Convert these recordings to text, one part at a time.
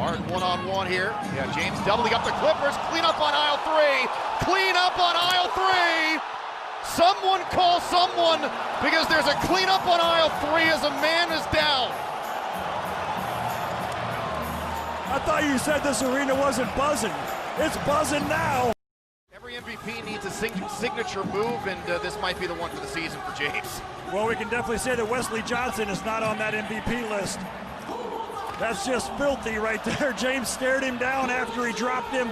Harden one-on-one here. Yeah, James doubling up the Clippers. Clean up on aisle 3. Clean up on aisle 3. Someone call someone, because there's a cleanup on aisle 3 as a man is down. I thought you said this arena wasn't buzzing. It's buzzing now. Every MVP needs a signature move, and this might be the one for the season for James. Well, we can definitely say that Wesley Johnson is not on that MVP list. That's just filthy right there. James stared him down after he dropped him.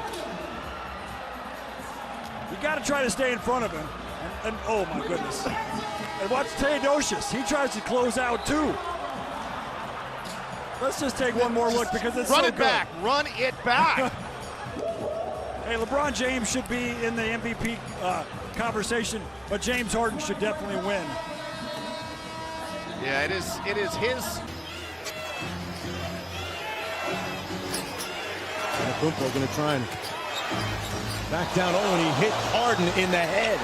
You got to try to stay in front of him. And oh my goodness. And watch Theodosius. He tries to close out too. Let's just take one more look because it's Run so it good. back. Run it back. Hey, LeBron James should be in the MVP conversation, but James Harden should definitely win. Yeah, it is his. Kumpo going to try and back down. Oh, and he hit Harden in the head.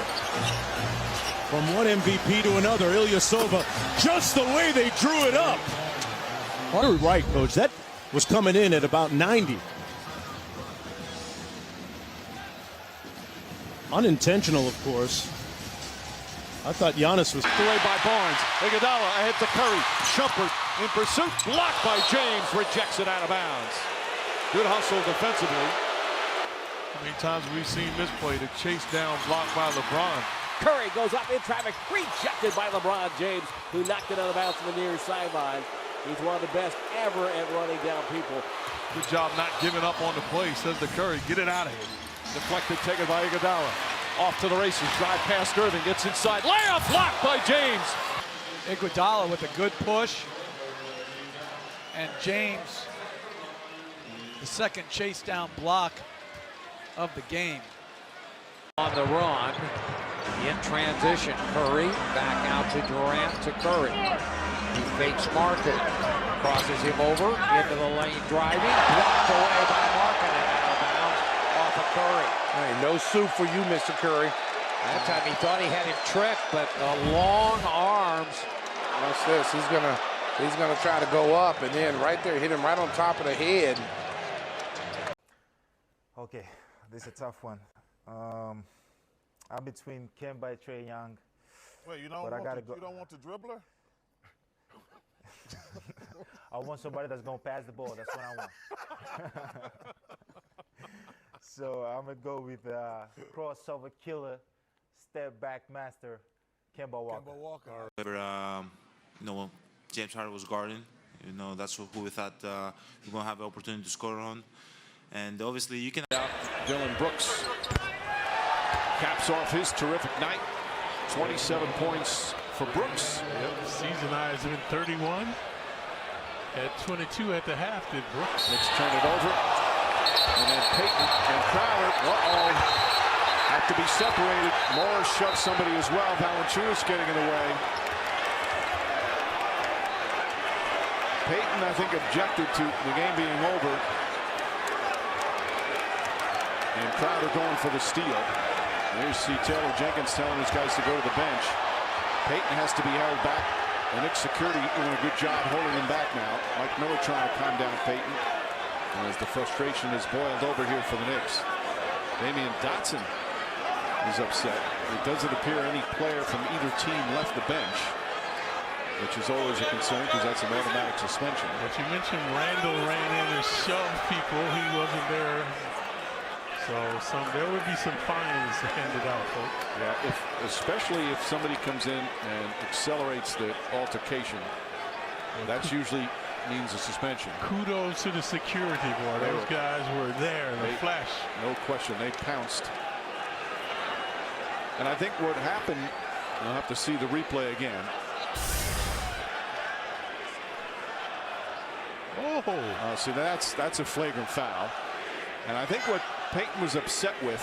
From one MVP to another, Ilyasova, just the way they drew it up. You're right, Coach. That was coming in at about 90. Unintentional, of course. I thought Giannis was away by Barnes. Iguodala ahead to Curry. Shumpert in pursuit. Blocked by James. Rejects it out of bounds. Good hustle defensively. How many times we've seen this play, the chase down blocked by LeBron. Curry goes up in traffic, rejected by LeBron James, who knocked it out of bounds to the near sideline. He's one of the best ever at running down people. Good job not giving up on the play, says to Curry. Get it out of here. Deflected, taken by Iguodala. Off to the races, drive past Irving, gets inside. Layup blocked by James. Iguodala with a good push. And James, the second chase down block of the game. On the run, in transition, Curry back out to Durant to Curry. He fakes Martin, crosses him over, into the lane driving, blocked away by Martin and out of bounds off of Curry. Hey, no soup for you, Mr. Curry. That time he thought he had him tricked, but long arms. Watch this. He's gonna try to go up, and then right there, hit him right on top of the head. Okay, this is a tough one. I'm between Kemba, Trae Young. Wait, you don't want the dribbler? I want somebody that's gonna pass the ball. That's what I want. So I'm gonna go with crossover killer, step back master, Kemba Walker. James Harden was guarding. That's who we thought we're gonna have an opportunity to score on. And obviously you can. Dillon Brooks caps off his terrific night. 27 points for Brooks. Yep, season high has been 31. At 22 at the half, did Brooks. Let's turn it over. And then Payton and Crowder, have to be separated. Morris shoves somebody as well. Valanciunas getting in the way. Payton, I think, objected to the game being over. And Crowder going for the steal. There's Taylor Jenkins telling his guys to go to the bench. Payton has to be held back. The Knicks security doing a good job holding him back now. Mike Miller trying to calm down Payton. And as the frustration is boiled over here for the Knicks. Damian Dotson is upset. It doesn't appear any player from either team left the bench, which is always a concern because that's an automatic suspension. But you mentioned Randall ran in and shoved people. He wasn't there. So there would be some fines handed out, folks. Yeah, especially if somebody comes in and accelerates the altercation, that's usually means a suspension. Kudos to the security board. Those guys were there in the flesh. No question, they pounced. And I think what happened, you'll have to see the replay again. Oh, see, that's a flagrant foul. And I think what Payton was upset with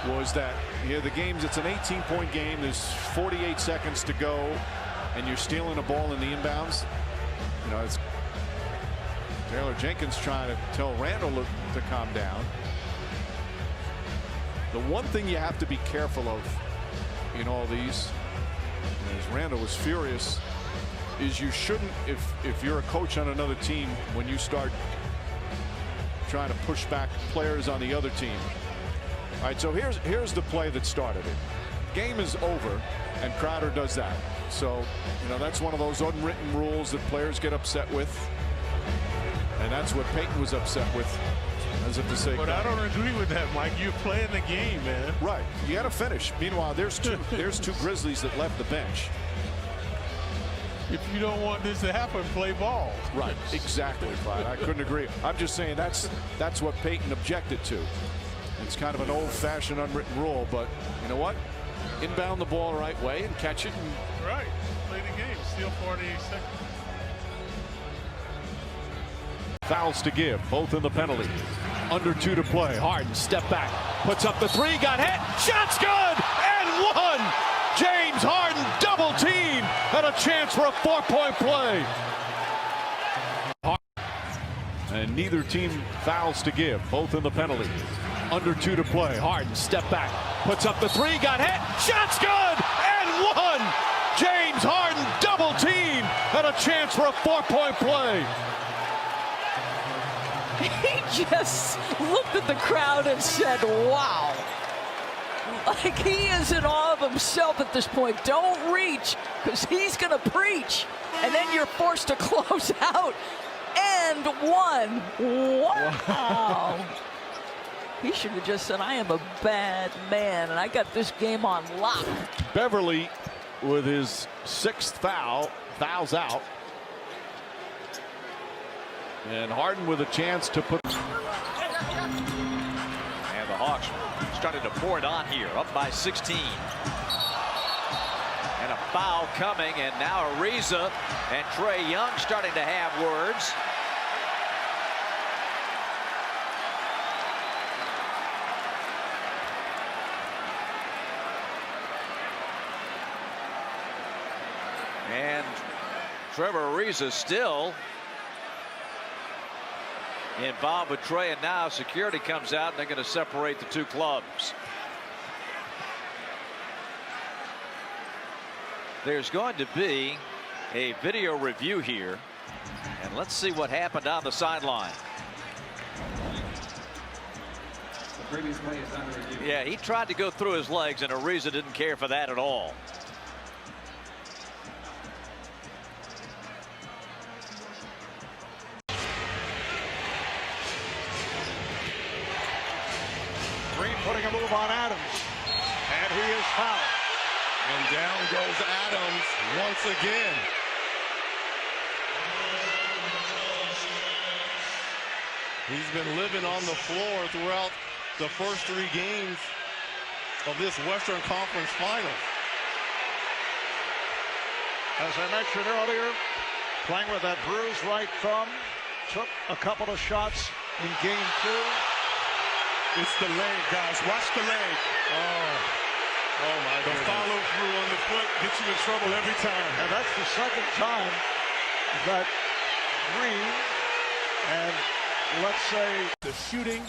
was that the game's, it's an 18-point game. There's 48 seconds to go, and you're stealing a ball in the inbounds. It's Taylor Jenkins trying to tell Randall to calm down. The one thing you have to be careful of in all these, as Randall was furious is you shouldn't, if you're a coach on another team, when you start trying to push back players on the other team. All right, so here's the play that started it. Game is over, and Crowder does that. So, you know, that's one of those unwritten rules that players get upset with. And that's what Payton was upset with, as if to say. But I don't agree with that, Mike. You're playing the game, man. Right. You got to finish. Meanwhile, there's two Grizzlies that left the bench. If you don't want this to happen, play ball. Right. Exactly, Clyde. I couldn't agree. I'm just saying that's what Payton objected to. It's kind of an old-fashioned unwritten rule, but you know what? Inbound the ball the right way and catch it. And right. Play the game. Still 48 seconds. Fouls to give, both in the penalty. Under 2 to play. Harden step back, puts up the 3, got hit, shot's good, and one. James Harden double team and a chance for a 4-point play. And neither team fouls to give, both in the penalty. Under 2 to play. Harden step back, puts up the 3, got hit, shot's good, and one. James Harden double team and a chance for a 4-point play. He just looked at the crowd and said, wow. Like he is in awe of himself at this point. Don't reach, because he's going to preach. And then you're forced to close out. And one. Wow. He should have just said, I am a bad man, and I got this game on lock. Beverly with his 6th foul, fouls out. And Harden with a chance to put. And the Hawks started to pour it on here, up by 16. And a foul coming, and now Ariza and Trae Young starting to have words. And Trevor Ariza still involved with Trae, and now security comes out and they're going to separate the two clubs. There's going to be a video review here, and let's see what happened on the sideline. The previous play is under review. Yeah, he tried to go through his legs, and Ariza didn't care for that at all. Green putting a move on Adams, and he is fouled. And down goes Adams once again. He's been living on the floor throughout the first 3 games of this Western Conference Finals. As I mentioned earlier, playing with that bruised right thumb, took a couple of shots in game 2. It's the leg, guys. Watch the leg. Oh my God. The follow through on the foot gets you in trouble every time. And that's the second time that Green and, let's say, the shooting,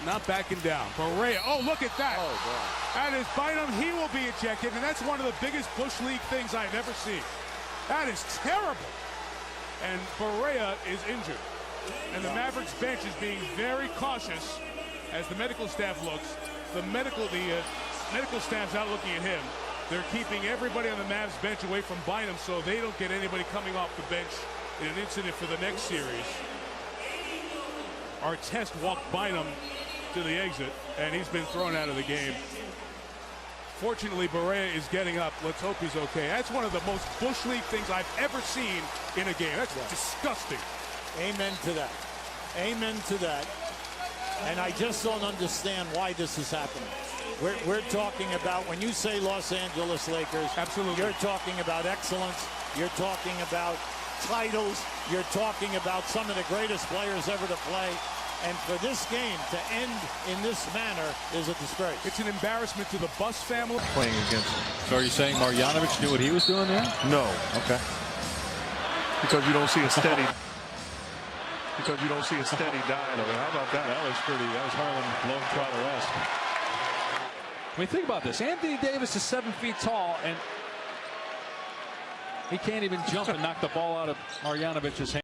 not backing down. Barea, oh, look at that. Oh, God. That is Bynum. He will be ejected, and that's one of the biggest Bush League things I've ever seen. That is terrible. And Barea is injured. And the Mavericks bench is being very cautious as the medical staff looks. The medical staff's out looking at him. They're keeping everybody on the Mavs bench away from Bynum so they don't get anybody coming off the bench in an incident for the next series. Artest walked Bynum to the exit, and he's been thrown out of the game. Fortunately, Barea is getting up. Let's hope he's okay. That's one of the most Bush League things I've ever seen in a game. That's disgusting. Amen to that. Amen to that. And I just don't understand why this is happening. We're talking about, when you say Los Angeles Lakers, absolutely, you're talking about excellence. You're talking about titles. You're talking about some of the greatest players ever to play. And for this game to end in this manner is a disgrace. It's an embarrassment to the Buss family. Playing against. So are you saying Marjanovic knew what he was doing there? No. Okay. Because you don't see a steady. Because you don't see a steady dial of it. How about that? That was Harlem Globetrotter-esque. I mean, think about this. Anthony Davis is 7 feet tall, and He can't even jump and knock the ball out of Marjanovic's hand.